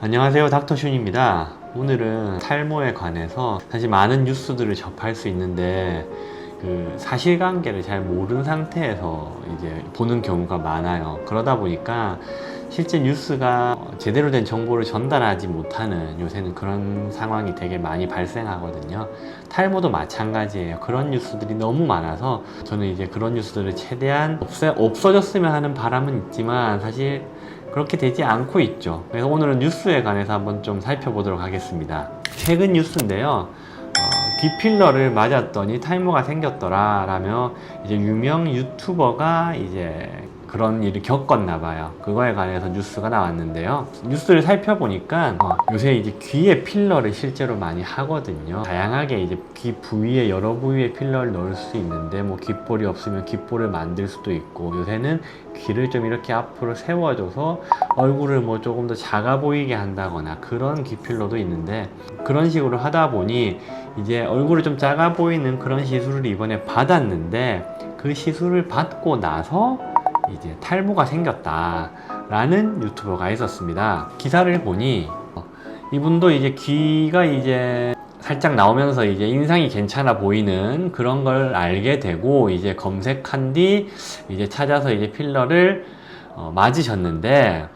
안녕하세요, 닥터슌입니다. 오늘은 탈모에 관해서 사실 많은 뉴스들을 접할 수 있는데 그 사실관계를 잘 모르는 상태에서 이제 보는 경우가 많아요. 그러다 보니까 실제 뉴스가 제대로 된 정보를 전달하지 못하는 요새는 그런 상황이 되게 많이 발생하거든요. 탈모도 마찬가지예요. 그런 뉴스들이 너무 많아서 저는 이제 그런 뉴스들을 최대한 없어졌으면 하는 바람은 있지만 사실 그렇게 되지 않고 있죠. 그래서 오늘은 뉴스에 관해서 한번 좀 살펴보도록 하겠습니다. 최근 뉴스인데요. 귀 필러를 맞았더니 탈모가 생겼더라 라며 이제 유명 유튜버가 이제 그런 일을 겪었나 봐요. 그거에 관해서 뉴스가 나왔는데요. 뉴스를 살펴보니까 요새 이제 귀에 필러를 실제로 많이 하거든요. 다양하게 이제 귀 부위에 여러 부위에 필러를 넣을 수 있는데 뭐 귓볼이 없으면 귓볼을 만들 수도 있고, 요새는 귀를 좀 이렇게 앞으로 세워줘서 얼굴을 뭐 조금 더 작아 보이게 한다거나 그런 귀 필러도 있는데, 그런 식으로 하다 보니 이제 얼굴이 좀 작아 보이는 그런 시술을 이번에 받았는데, 그 시술을 받고 나서 이제 탈모가 생겼다 라는 유튜버가 있었습니다. 기사를 보니 이분도 이제 귀가 이제 살짝 나오면서 이제 인상이 괜찮아 보이는 그런 걸 알게 되고, 이제 검색한 뒤 이제 찾아서 이제 필러를 맞으셨는데,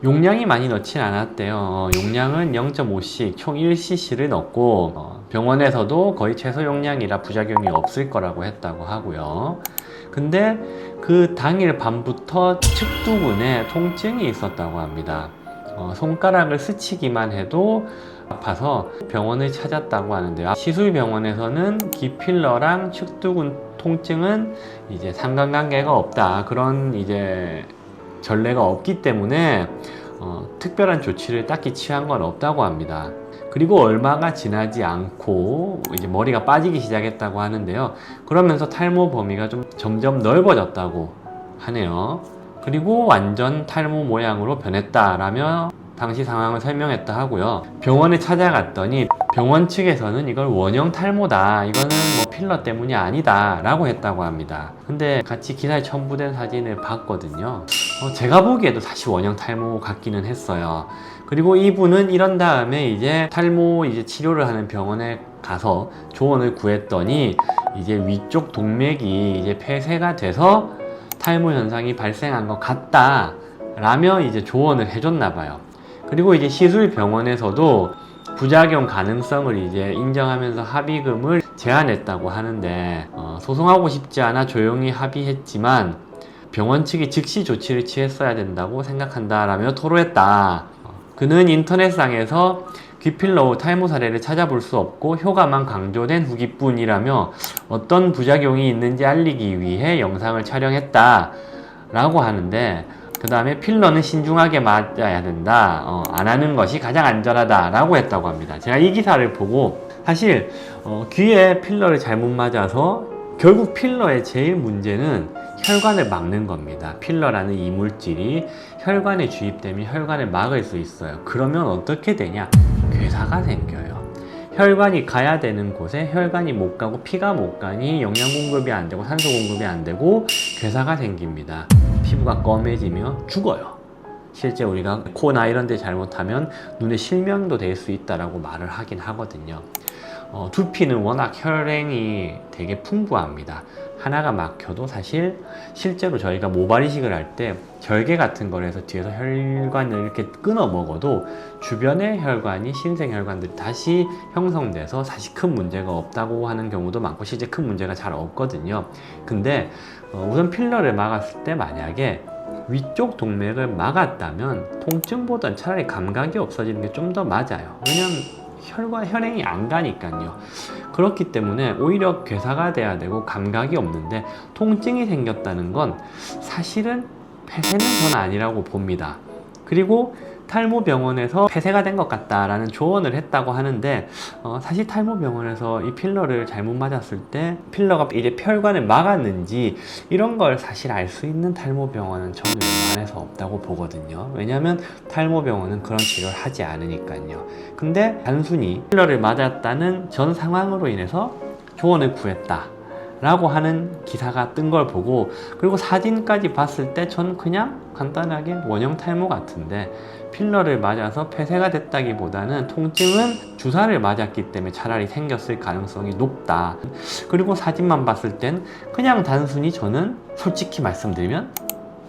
용량이 많이 넣진 않았대요. 용량은 0.5씩 총 1cc를 넣고, 병원에서도 거의 최소 용량이라 부작용이 없을 거라고 했다고 하고요. 근데 그 당일 밤부터 측두근에 통증이 있었다고 합니다. 손가락을 스치기만 해도 아파서 병원을 찾았다고 하는데요. 시술병원에서는 귀 필러랑 측두근 통증은 이제 상관관계가 없다, 그런 이제 전례가 없기 때문에 특별한 조치를 딱히 취한 건 없다고 합니다. 그리고 얼마가 지나지 않고 이제 머리가 빠지기 시작했다고 하는데요. 그러면서 탈모 범위가 좀 점점 넓어졌다고 하네요. 그리고 완전 탈모 모양으로 변했다라며 당시 상황을 설명했다 하고요. 병원에 찾아갔더니 병원 측에서는 이걸 원형 탈모다, 이거는 뭐 필러 때문이 아니다 라고 했다고 합니다. 근데 같이 기사에 첨부된 사진을 봤거든요. 제가 보기에도 사실 원형 탈모 같기는 했어요. 그리고 이분은 이런 다음에 이제 탈모 이제 치료를 하는 병원에 가서 조언을 구했더니 이제 위쪽 동맥이 이제 폐쇄가 돼서 탈모 현상이 발생한 것 같다 라며 이제 조언을 해줬나 봐요. 그리고 이제 시술 병원에서도 부작용 가능성을 이제 인정하면서 합의금을 제한했다고 하는데, 소송하고 싶지 않아 조용히 합의했지만 병원 측이 즉시 조치를 취했어야 된다고 생각한다 라며 토로했다. 그는 인터넷상에서 귀필러 후 탈모 사례를 찾아볼 수 없고 효과만 강조된 후기뿐이라며 어떤 부작용이 있는지 알리기 위해 영상을 촬영했다 라고 하는데, 그 다음에 필러는 신중하게 맞아야 된다, 안 하는 것이 가장 안전하다 라고 했다고 합니다. 제가 이 기사를 보고 사실 귀에 필러를 잘못 맞아서 결국 필러의 제일 문제는 혈관을 막는 겁니다. 필러라는 이물질이 혈관에 주입되면 혈관을 막을 수 있어요. 그러면 어떻게 되냐? 괴사가 생겨요. 혈관이 가야 되는 곳에 혈관이 못 가고 피가 못 가니 영양 공급이 안 되고 산소 공급이 안 되고 괴사가 생깁니다. 피부가 검해지며 죽어요. 실제 우리가 코나 이런 데 잘못하면 눈에 실명도 될 수 있다라고 말을 하긴 하거든요. 두피는 워낙 혈행이 되게 풍부합니다. 하나가 막혀도 사실 실제로 저희가 모발 이식을 할 때 결계 같은 걸 해서 뒤에서 혈관을 이렇게 끊어 먹어도 주변의 혈관이, 신생혈관들이 다시 형성돼서 사실 큰 문제가 없다고 하는 경우도 많고 실제 큰 문제가 잘 없거든요. 근데 우선 필러를 막았을 때 만약에 위쪽 동맥을 막았다면 통증보단 차라리 감각이 없어지는 게 좀 더 맞아요. 왜냐면 혈행이 안 가니까요. 그렇기 때문에 오히려 괴사가 돼야 되고 감각이 없는데 통증이 생겼다는 건 사실은 폐쇄는 저는 아니라고 봅니다. 그리고 탈모병원에서 폐쇄가 된 것 같다라는 조언을 했다고 하는데, 사실 탈모병원에서 이 필러를 잘못 맞았을 때 필러가 이제 혈관을 막았는지 이런 걸 사실 알 수 있는 탈모병원은 저는 웬만해서 없다고 보거든요. 왜냐하면 탈모병원은 그런 치료를 하지 않으니까요. 근데 단순히 필러를 맞았다는 전 상황으로 인해서 조언을 구했다 라고 하는 기사가 뜬 걸 보고, 그리고 사진까지 봤을 때 전 그냥 간단하게 원형 탈모 같은데 필러를 맞아서 폐쇄가 됐다기보다는 통증은 주사를 맞았기 때문에 차라리 생겼을 가능성이 높다. 그리고 사진만 봤을 땐 그냥 단순히 저는 솔직히 말씀드리면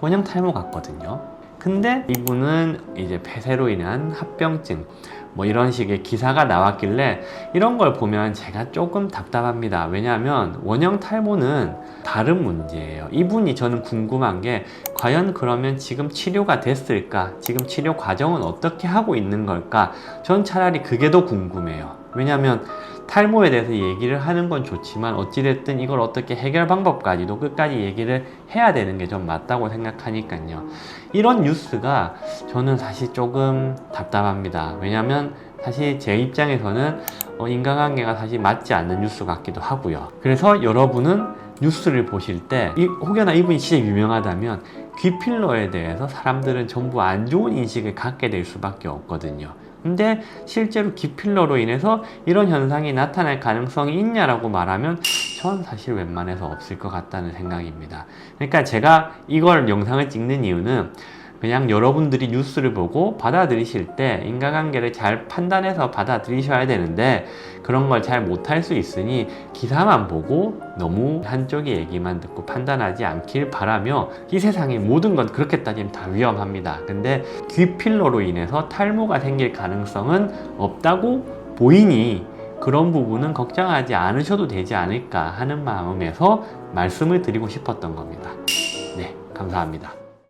원형 탈모 같거든요. 근데 이분은 이제 폐쇄로 인한 합병증 뭐 이런 식의 기사가 나왔길래 이런 걸 보면 제가 조금 답답합니다. 왜냐하면 원형 탈모는 다른 문제예요. 이분이 저는 궁금한 게 과연 그러면 지금 치료가 됐을까? 지금 치료 과정은 어떻게 하고 있는 걸까? 전 차라리 그게 더 궁금해요. 왜냐하면 탈모에 대해서 얘기를 하는 건 좋지만 어찌됐든 이걸 어떻게 해결 방법까지도 끝까지 얘기를 해야 되는 게 좀 맞다고 생각하니까요. 이런 뉴스가 저는 사실 조금 답답합니다. 왜냐하면 사실 제 입장에서는 인간관계가 사실 맞지 않는 뉴스 같기도 하고요. 그래서 여러분은 뉴스를 보실 때 혹여나 이분이 진짜 유명하다면 귀 필러에 대해서 사람들은 전부 안 좋은 인식을 갖게 될 수밖에 없거든요. 근데 실제로 귀 필러로 인해서 이런 현상이 나타날 가능성이 있냐라고 말하면 전 사실 웬만해서 없을 것 같다는 생각입니다. 그러니까 제가 이걸 영상을 찍는 이유는 그냥 여러분들이 뉴스를 보고 받아들이실 때 인간관계를 잘 판단해서 받아들이셔야 되는데 그런 걸 잘 못할 수 있으니 기사만 보고 너무 한쪽의 얘기만 듣고 판단하지 않길 바라며, 이 세상의 모든 건 그렇게 따지면 다 위험합니다. 근데 귀 필러로 인해서 탈모가 생길 가능성은 없다고 보이니 그런 부분은 걱정하지 않으셔도 되지 않을까 하는 마음에서 말씀을 드리고 싶었던 겁니다. 네, 감사합니다.